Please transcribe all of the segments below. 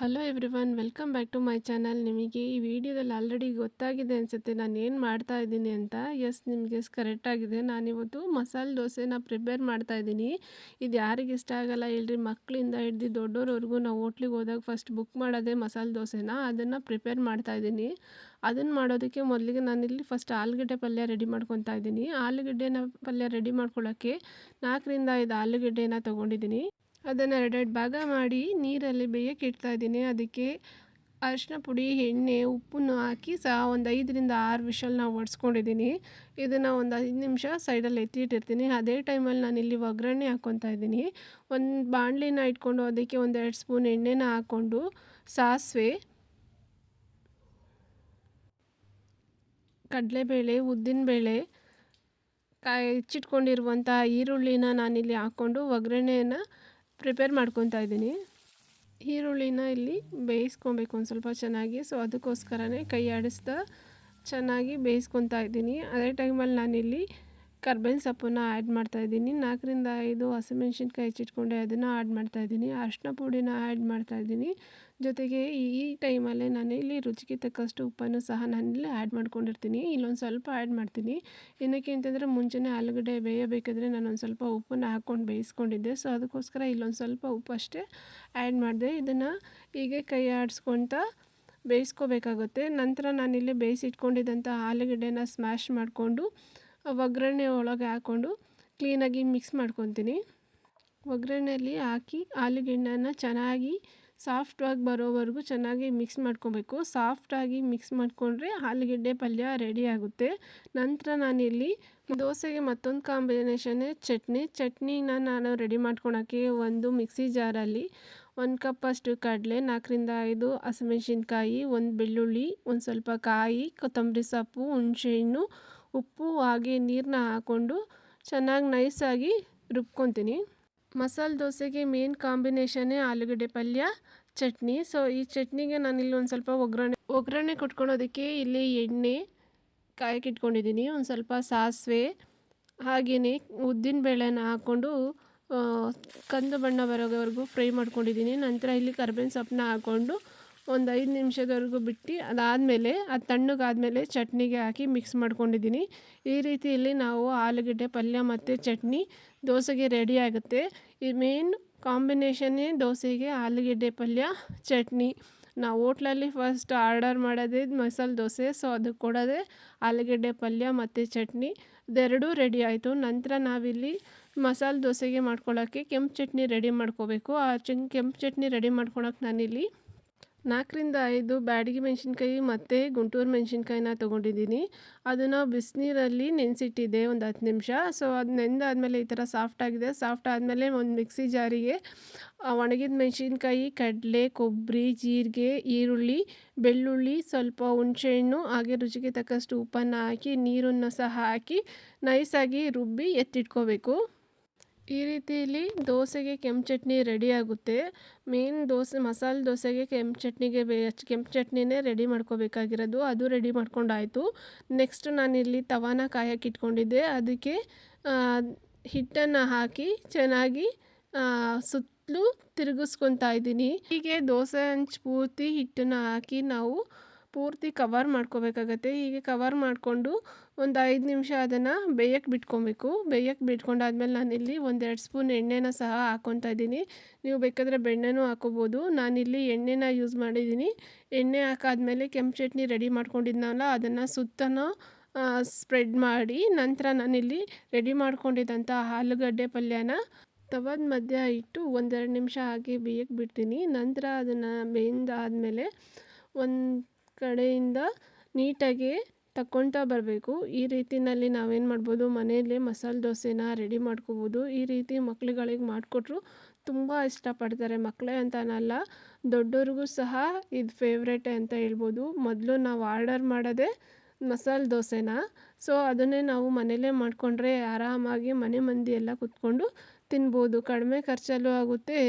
Hello everyone, welcome back to my channel. ನಿಮಗೆ ಈ ವಿಡಿಯೋದಲ್ಲಿ ಆಲ್ರೆಡಿ ಗೊತ್ತಾಗಿದೆ ಅನಿಸುತ್ತೆ ನಾನು ಏನು ಮಾಡ್ತಾ ಇದ್ದೀನಿ ಅಂತ. ಎಸ್, ನಿಮಗೆ ಕರೆಕ್ಟಾಗಿದೆ. ನಾನಿವತ್ತು ಮಸಾಲೆ ದೋಸೆನ ಪ್ರಿಪೇರ್ ಮಾಡ್ತಾ ಇದ್ದೀನಿ. ಇದು ಯಾರಿಗೆ ಇಷ್ಟ ಆಗಲ್ಲ ಹೇಳ್ರಿ. ಮಕ್ಕಳಿಂದ ಹಿಡ್ದು ದೊಡ್ಡೋರವರೆಗೂ ನಾವು ಹೋಟ್ಲಿಗೆ ಹೋದಾಗ ಫಸ್ಟ್ ಬುಕ್ ಮಾಡೋದೇ ಮಸಾಲೆ ದೋಸೆನ. ಅದನ್ನು ಪ್ರಿಪೇರ್ ಮಾಡ್ತಾ ಇದ್ದೀನಿ. ಅದನ್ನು ಮಾಡೋದಕ್ಕೆ ಮೊದಲಿಗೆ ನಾನಿಲ್ಲಿ ಫಸ್ಟ್ ಆಲೂಗಡ್ಡೆ ಪಲ್ಯ ರೆಡಿ ಮಾಡ್ಕೊತಾ ಇದ್ದೀನಿ. ಆಲೂಗಡ್ಡೆನ ಪಲ್ಯ ರೆಡಿ ಮಾಡ್ಕೊಳ್ಳೋಕ್ಕೆ 4-5 ಆಲೂಗಡ್ಡೆನ ತೊಗೊಂಡಿದ್ದೀನಿ. ಅದನ್ನು ಎರಡೆರಡು ಭಾಗ ಮಾಡಿ ನೀರಲ್ಲಿ ಬೇಯಕ್ಕೆ ಇಡ್ತಾ ಇದ್ದೀನಿ. ಅದಕ್ಕೆ ಅರಿಶಿನ ಪುಡಿ, ಎಣ್ಣೆ, ಉಪ್ಪನ್ನು ಹಾಕಿ ಒಂದು 5-6 ವಿಷಲ್ನ ಹೊಡ್ಸ್ಕೊಂಡಿದ್ದೀನಿ. ಇದನ್ನು ಒಂದು 5 ನಿಮಿಷ ಸೈಡಲ್ಲಿ ಎತ್ತಿಟ್ಟಿರ್ತೀನಿ. ಅದೇ ಟೈಮಲ್ಲಿ ನಾನಿಲ್ಲಿ ಒಗ್ಗರಣೆ ಹಾಕ್ಕೊತಾ ಇದ್ದೀನಿ. ಒಂದು ಬಾಣಲಿನ ಇಟ್ಕೊಂಡು ಅದಕ್ಕೆ 1-2 ಸ್ಪೂನ್ ಎಣ್ಣೆನ ಹಾಕ್ಕೊಂಡು ಸಾಸಿವೆ, ಕಡಲೆಬೇಳೆ, ಉದ್ದಿನಬೇಳೆ, ಹೆಚ್ಚಿಟ್ಕೊಂಡಿರುವಂಥ ಈರುಳ್ಳಿನ ನಾನಿಲ್ಲಿ ಹಾಕ್ಕೊಂಡು ಒಗ್ಗರಣೆಯನ್ನು ಪ್ರಿಪೇರ್ ಮಾಡ್ಕೊತಾ ಇದ್ದೀನಿ. ಈರುಳ್ಳಿನ ಇಲ್ಲಿ ಬೇಯಿಸ್ಕೊಬೇಕು ಒಂದು ಸ್ವಲ್ಪ ಚೆನ್ನಾಗಿ. ಸೊ ಅದಕ್ಕೋಸ್ಕರನೇ ಕೈ ಆಡಿಸ್ತಾ ಚೆನ್ನಾಗಿ ಬೇಯಿಸ್ಕೊತಾ ಇದ್ದೀನಿ. ಅದೇ ಟೈಮಲ್ಲಿ ನಾನಿಲ್ಲಿ ಕರ್ಬೇವಿನ ಸೊಪ್ಪನ್ನು ಆ್ಯಡ್ ಮಾಡ್ತಾಯಿದ್ದೀನಿ. 4-5 ಹಸಿಮೆಣ್ಸಿನ್ಕಾಯಿ ಹೆಚ್ಚಿಟ್ಕೊಂಡೆ, ಅದನ್ನು ಆ್ಯಡ್ ಮಾಡ್ತಾಯಿದ್ದೀನಿ. ಅರಿಶಿನ ಪುಡಿನ ಆ್ಯಡ್ ಮಾಡ್ತಾಯಿದ್ದೀನಿ. ಜೊತೆಗೆ ಈ ಟೈಮಲ್ಲೇ ನಾನಿಲ್ಲಿ ರುಚಿಗೆ ತಕ್ಕಷ್ಟು ಉಪ್ಪನ್ನು ಸಹ ನಾನಿಲ್ಲಿ ಆ್ಯಡ್ ಮಾಡ್ಕೊಂಡಿರ್ತೀನಿ. ಇಲ್ಲೊಂದು ಸ್ವಲ್ಪ ಆ್ಯಡ್ ಮಾಡ್ತೀನಿ. ಏನಕ್ಕೆ ಅಂತಂದರೆ ಮುಂಚೆನೇ ಆಲೂಗಡ್ಡೆ ಬೇಯಬೇಕಾದ್ರೆ ನಾನೊಂದು ಸ್ವಲ್ಪ ಉಪ್ಪನ್ನು ಹಾಕ್ಕೊಂಡು ಬೇಯಿಸ್ಕೊಂಡಿದ್ದೆ. ಸೊ ಅದಕ್ಕೋಸ್ಕರ ಇಲ್ಲೊಂದು ಸ್ವಲ್ಪ ಉಪ್ಪು ಅಷ್ಟೇ ಆ್ಯಡ್ ಮಾಡಿದೆ. ಇದನ್ನು ಹೀಗೆ ಕೈ ಆಡಿಸ್ಕೊತಾ ಬೇಯಿಸ್ಕೋಬೇಕಾಗುತ್ತೆ. ನಂತರ ನಾನಿಲ್ಲಿ ಬೇಯಿಸಿಟ್ಕೊಂಡಿದ್ದಂಥ ಆಲೂಗಡ್ಡೆನ ಸ್ಮ್ಯಾಶ್ ಮಾಡಿಕೊಂಡು ಒಗ್ಗರಣೆ ಒಳಗೆ ಹಾಕ್ಕೊಂಡು ಕ್ಲೀನಾಗಿ ಮಿಕ್ಸ್ ಮಾಡ್ಕೊತೀನಿ. ಒಗ್ಗರಣೆಯಲ್ಲಿ ಹಾಕಿ ಆಲೂಗೆಡ್ಡೆನ ಚೆನ್ನಾಗಿ ಸಾಫ್ಟಾಗಿ ಬರೋವರೆಗೂ ಚೆನ್ನಾಗಿ ಮಿಕ್ಸ್ ಮಾಡ್ಕೊಬೇಕು. ಸಾಫ್ಟಾಗಿ ಮಿಕ್ಸ್ ಮಾಡಿಕೊಂಡ್ರೆ ಆಲೂಗೆಡ್ಡೆ ಪಲ್ಯ ರೆಡಿ ಆಗುತ್ತೆ. ನಂತರ ನಾನಿಲ್ಲಿ ದೋಸೆಗೆ ಮತ್ತೊಂದು ಕಾಂಬಿನೇಷನ್ನೇ ಚಟ್ನಿನ ನಾನು ರೆಡಿ ಮಾಡ್ಕೊಳಕ್ಕೆ ಒಂದು ಮಿಕ್ಸಿ ಜಾರಲ್ಲಿ 1 ಕಪ್ಪಷ್ಟು ಕಡಲೆ, 4-5 ಹಸಿಮೆಣ್ಸಿನ್ಕಾಯಿ, 1 ಬೆಳ್ಳುಳ್ಳಿ, ಒಂದು ಸ್ವಲ್ಪ ಕಾಯಿ, ಕೊತ್ತಂಬರಿ ಸೊಪ್ಪು, ಹುಣಸೆಹಣ್ಣು, ಉಪ್ಪು ಹಾಗೆ ನೀರನ್ನ ಹಾಕ್ಕೊಂಡು ಚೆನ್ನಾಗಿ ನೈಸಾಗಿ ರುಬ್ಕೊತೀನಿ. ಮಸಾಲೆ ದೋಸೆಗೆ ಮೇನ್ ಕಾಂಬಿನೇಷನ್ನೇ ಆಲೂಗಡ್ಡೆ ಪಲ್ಯ, ಚಟ್ನಿ. ಸೊ ಈ ಚಟ್ನಿಗೆ ನಾನಿಲ್ಲಿ ಒಂದು ಸ್ವಲ್ಪ ಒಗ್ಗರಣೆ ಕೊಟ್ಕೊಳೋದಕ್ಕೆ ಇಲ್ಲಿ ಎಣ್ಣೆ ಕಾಯಕ್ಕಿಟ್ಕೊಂಡಿದ್ದೀನಿ. ಒಂದು ಸ್ವಲ್ಪ ಸಾಸಿವೆ, ಹಾಗೆಯೇ ಉದ್ದಿನಬೇಳೆನ ಹಾಕ್ಕೊಂಡು ಕಂದು ಬಣ್ಣ ಬರೋವರೆಗೂ ಫ್ರೈ ಮಾಡ್ಕೊಂಡಿದ್ದೀನಿ. ನಂತರ ಇಲ್ಲಿ ಕರ್ಬೇವಿನ ಸೊಪ್ಪನ್ನ ಹಾಕ್ಕೊಂಡು ಒಂದು 5 ನಿಮಿಷದವರೆಗೂ ಬಿಟ್ಟು ಅದಾದಮೇಲೆ ಅದು ತಣ್ಣಗಾದಮೇಲೆ ಚಟ್ನಿಗೆ ಹಾಕಿ ಮಿಕ್ಸ್ ಮಾಡ್ಕೊಂಡಿದ್ದೀನಿ. ಈ ರೀತಿಯಲ್ಲಿ ನಾವು ಆಲೂಗಡ್ಡೆ ಪಲ್ಯ ಮತ್ತು ಚಟ್ನಿ ದೋಸೆಗೆ ರೆಡಿ ಆಗುತ್ತೆ. ಈ ಮೇನ್ ಕಾಂಬಿನೇಷನ್ನೇ ದೋಸೆಗೆ ಆಲೂಗಡ್ಡೆ ಪಲ್ಯ, ಚಟ್ನಿ. ನಾವು ಹೋಟ್ಲಲ್ಲಿ ಫಸ್ಟ್ ಆರ್ಡರ್ ಮಾಡೋದೇ ಮಸಾಲೆ ದೋಸೆ. ಸೊ ಅದಕ್ಕೆ ಕೊಡೋದೇ ಆಲೂಗಡ್ಡೆ ಪಲ್ಯ ಮತ್ತು ಚಟ್ನಿ. ಇದೆರಡೂ ರೆಡಿ ಆಯಿತು. ನಂತರ ನಾವಿಲ್ಲಿ ಮಸಾಲೆ ದೋಸೆಗೆ ಮಾಡ್ಕೊಳ್ಳೋಕ್ಕೆ ಕೆಂಪು ಚಟ್ನಿ ರೆಡಿ ಮಾಡ್ಕೋಬೇಕು. ಆ ಕೆಂಪು ಚಟ್ನಿ ರೆಡಿ ಮಾಡ್ಕೊಳಕ್ಕೆ ನಾನಿಲ್ಲಿ 4-5 ಬ್ಯಾಡಗಿ ಮೆಣಸಿನ್ಕಾಯಿ ಮತ್ತು ಗುಂಟೂರು ಮೆಣಸಿನ್ಕಾಯಿನ ತೊಗೊಂಡಿದ್ದೀನಿ. ಅದನ್ನು ಬಿಸಿನೀರಲ್ಲಿ ನೆನೆಸಿಟ್ಟಿದ್ದೆ ಒಂದು 10 ನಿಮಿಷ. ಸೊ ಅದು ನೆಂದಾದಮೇಲೆ ಈ ಥರ ಸಾಫ್ಟ್ ಆದಮೇಲೆ ಒಂದು ಮಿಕ್ಸಿ ಜಾರಿಗೆ ಒಣಗಿದ ಮೆಣಸಿನ್ಕಾಯಿ, ಕಡಲೆ, ಕೊಬ್ಬರಿ, ಜೀರಿಗೆ, ಈರುಳ್ಳಿ, ಬೆಳ್ಳುಳ್ಳಿ, ಸ್ವಲ್ಪ ಹುಣಸೆಹಣ್ಣು ಹಾಗೆ ರುಚಿಗೆ ತಕ್ಕಷ್ಟು ಉಪ್ಪನ್ನು ಹಾಕಿ ನೀರನ್ನು ಸಹ ಹಾಕಿ ನೈಸಾಗಿ ರುಬ್ಬಿ ಎತ್ತಿಟ್ಕೋಬೇಕು. ಈ ರೀತಿಯಲ್ಲಿ ದೋಸೆಗೆ ಕೆಂಪು ಚಟ್ನಿ ರೆಡಿ ಆಗುತ್ತೆ. ಮೇನ್ ಮಸಾಲೆ ದೋಸೆಗೆ ಕೆಂಪು ಚಟ್ನಿನೇ ರೆಡಿ ಮಾಡ್ಕೋಬೇಕಾಗಿರೋದು. ಅದು ರೆಡಿ ಮಾಡ್ಕೊಂಡಾಯಿತು. ನೆಕ್ಸ್ಟ್ ನಾನಿಲ್ಲಿ ತವಾನ ಕಾಯಕ್ಕೆ ಇಟ್ಕೊಂಡಿದ್ದೆ. ಅದಕ್ಕೆ ಹಿಟ್ಟನ್ನು ಹಾಕಿ ಚೆನ್ನಾಗಿ ಸುತ್ತಲೂ ತಿರುಗಿಸ್ಕೊತಾ ಇದ್ದೀನಿ. ಹೀಗೆ ದೋಸೆ ಹಂಚು ಪೂರ್ತಿ ಹಿಟ್ಟನ್ನು ಹಾಕಿ ನಾವು ಪೂರ್ತಿ ಕವರ್ ಮಾಡ್ಕೋಬೇಕಾಗತ್ತೆ. ಹೀಗೆ ಕವರ್ ಮಾಡಿಕೊಂಡು ಒಂದು 5 ನಿಮಿಷ ಅದನ್ನು ಬೇಯಕ್ಕೆ ಬಿಟ್ಕೊಬೇಕು. ಬೇಯಕ್ಕೆ ಬಿಟ್ಕೊಂಡಾದ್ಮೇಲೆ ನಾನಿಲ್ಲಿ 1-2 ಸ್ಪೂನ್ ಎಣ್ಣೆನ ಸಹ ಹಾಕ್ಕೊತಾ ಇದ್ದೀನಿ. ನೀವು ಬೇಕಾದರೆ ಬೆಣ್ಣೆನೂ ಹಾಕ್ಕೋಬೋದು. ನಾನಿಲ್ಲಿ ಎಣ್ಣೆನ ಯೂಸ್ ಮಾಡಿದ್ದೀನಿ. ಎಣ್ಣೆ ಹಾಕಾದ್ಮೇಲೆ ಕೆಂಪು ಚಟ್ನಿ ರೆಡಿ ಮಾಡ್ಕೊಂಡಿದ್ನಲ್ಲ ಅದನ್ನು ಸುತ್ತನೂ ಸ್ಪ್ರೆಡ್ ಮಾಡಿ ನಂತರ ನಾನಿಲ್ಲಿ ರೆಡಿ ಮಾಡ್ಕೊಂಡಿದ್ದಂಥ ಆಲೂಗಡ್ಡೆ ಪಲ್ಯನ ತವದ ಮಧ್ಯ ಇಟ್ಟು 1-2 ನಿಮಿಷ ಹಾಕಿ ಬೇಯಕ್ಕೆ ಬಿಡ್ತೀನಿ. ನಂತರ ಅದನ್ನು ಬೆಂದಾದಮೇಲೆ ಒಂದು ಕಡೆಯಿಂದ ನೀಟಾಗಿ ತಗೊಳ್ತಾ ಬರಬೇಕು. ಈ ರೀತಿಯಲ್ಲಿ ನಾವೇನು ಮಾಡ್ಬೋದು, ಮನೆಯಲ್ಲೇ ಮಸಾಲೆ ದೋಸೆನ ರೆಡಿ ಮಾಡ್ಕೋಬೋದು. ಈ ರೀತಿ ಮಕ್ಳುಗಳಿಗೆ ಮಾಡಿಕೊಟ್ರು ತುಂಬ ಇಷ್ಟಪಡ್ತಾರೆ. ಮಕ್ಕಳೇ ಅಂತನಲ್ಲ, ದೊಡ್ಡವ್ರಿಗೂ ಸಹ ಇದು ಫೇವ್ರೇಟೇ ಅಂತ ಹೇಳ್ಬೋದು. ಮೊದಲು ನಾವು ಆರ್ಡರ್ ಮಾಡೋದೇ ಮಸಾಲೆ ದೋಸೆನ. ಸೊ ಅದನ್ನೇ ನಾವು ಮನೆಯಲ್ಲೇ ಮಾಡಿಕೊಂಡ್ರೆ ಆರಾಮಾಗಿ ಮನೆ ಮಂದಿ ಎಲ್ಲ ಕೂತ್ಕೊಂಡು ತಿನ್ಬೋದು. ಕಡಿಮೆ ಖರ್ಚಲ್ಲೂ ಆಗುತ್ತೆ.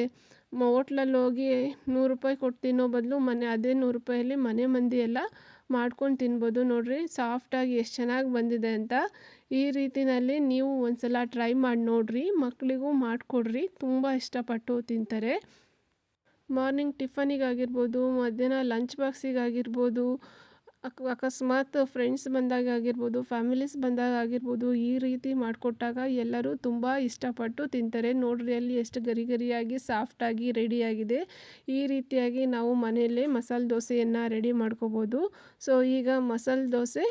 ಹೋಟ್ಲಲ್ಲಿ ಹೋಗಿ 100 ರೂಪಾಯಿ ಕೊಟ್ಟು ತಿನ್ನೋ ಬದಲು ಅದೇ 100 ರೂಪಾಯಲ್ಲಿ ಮನೆ ಮಂದಿ ಎಲ್ಲ ಮಾಡ್ಕೊಂಡು ತಿನ್ಬೋದು. ನೋಡಿರಿ ಸಾಫ್ಟಾಗಿ ಎಷ್ಟು ಚೆನ್ನಾಗಿ ಬಂದಿದೆ ಅಂತ. ಈ ರೀತಿಯಲ್ಲಿ ನೀವು ಒಂದ್ಸಲ ಟ್ರೈ ಮಾಡಿ ನೋಡಿರಿ. ಮಕ್ಕಳಿಗೂ ಮಾಡಿಕೊಡ್ರಿ, ತುಂಬ ಇಷ್ಟಪಟ್ಟು ತಿಂತಾರೆ. ಮಾರ್ನಿಂಗ್ ಟಿಫನಿಗಾಗಿರ್ಬೋದು, ಮಧ್ಯಾಹ್ನ ಲಂಚ್ ಬಾಕ್ಸಿಗಾಗಿರ್ಬೋದು, ಅಕಸ್ಮಾತ್ ಫ್ರೆಂಡ್ಸ್ ಬಂದಾಗ ಆಗಿರ್ಬೋದು, ಫ್ಯಾಮಿಲೀಸ್ ಬಂದಾಗ ಆಗಿರ್ಬೋದು, ಈ ರೀತಿ ಮಾಡಿಕೊಟ್ಟಾಗ ಎಲ್ಲರೂ ತುಂಬ ಇಷ್ಟಪಟ್ಟು ತಿಂತಾರೆ. ನೋಡ್ರಿ ಅಲ್ಲಿ ಎಷ್ಟು ಗರಿ ಗರಿಯಾಗಿ ಸಾಫ್ಟಾಗಿ ರೆಡಿಯಾಗಿದೆ. ಈ ರೀತಿಯಾಗಿ ನಾವು ಮನೆಯಲ್ಲೇ ಮಸಾಲೆ ದೋಸೆಯನ್ನು ರೆಡಿ ಮಾಡ್ಕೋಬೋದು. ಸೊ ಈಗ ಮಸಾಲೆ ದೋಸೆ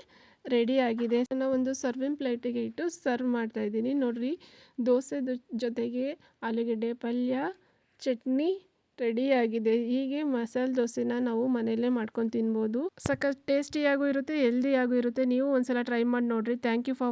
ರೆಡಿ ಆಗಿದೆ. ನಾನು ಒಂದು ಸರ್ವಿಂಗ್ ಪ್ಲೇಟಿಗೆ ಇಟ್ಟು ಸರ್ವ್ ಮಾಡ್ತಾಯಿದ್ದೀನಿ. ನೋಡ್ರಿ ದೋಸೆ ಜೊತೆಗೆ ಆಲೂಗೆಡ್ಡೆ ಪಲ್ಯ, ಚಟ್ನಿ ರೆಡಿಯಾಗಿದೆ. ಹೀಗೆ ಮಸಾಲೆ ದೋಸೆನ ನಾವು ಮನೆಯಲ್ಲೇ ಮಾಡ್ಕೊಂಡು ತಿನ್ಬೋದು. ಸಖತ್ ಟೇಸ್ಟಿಯಾಗೂ ಇರುತ್ತೆ, ಹೆಲ್ದಿಯಾಗೂ ಇರುತ್ತೆ. ನೀವು ಒಂದ್ಸಲ ಟ್ರೈ ಮಾಡಿ ನೋಡಿರಿ. Thank you for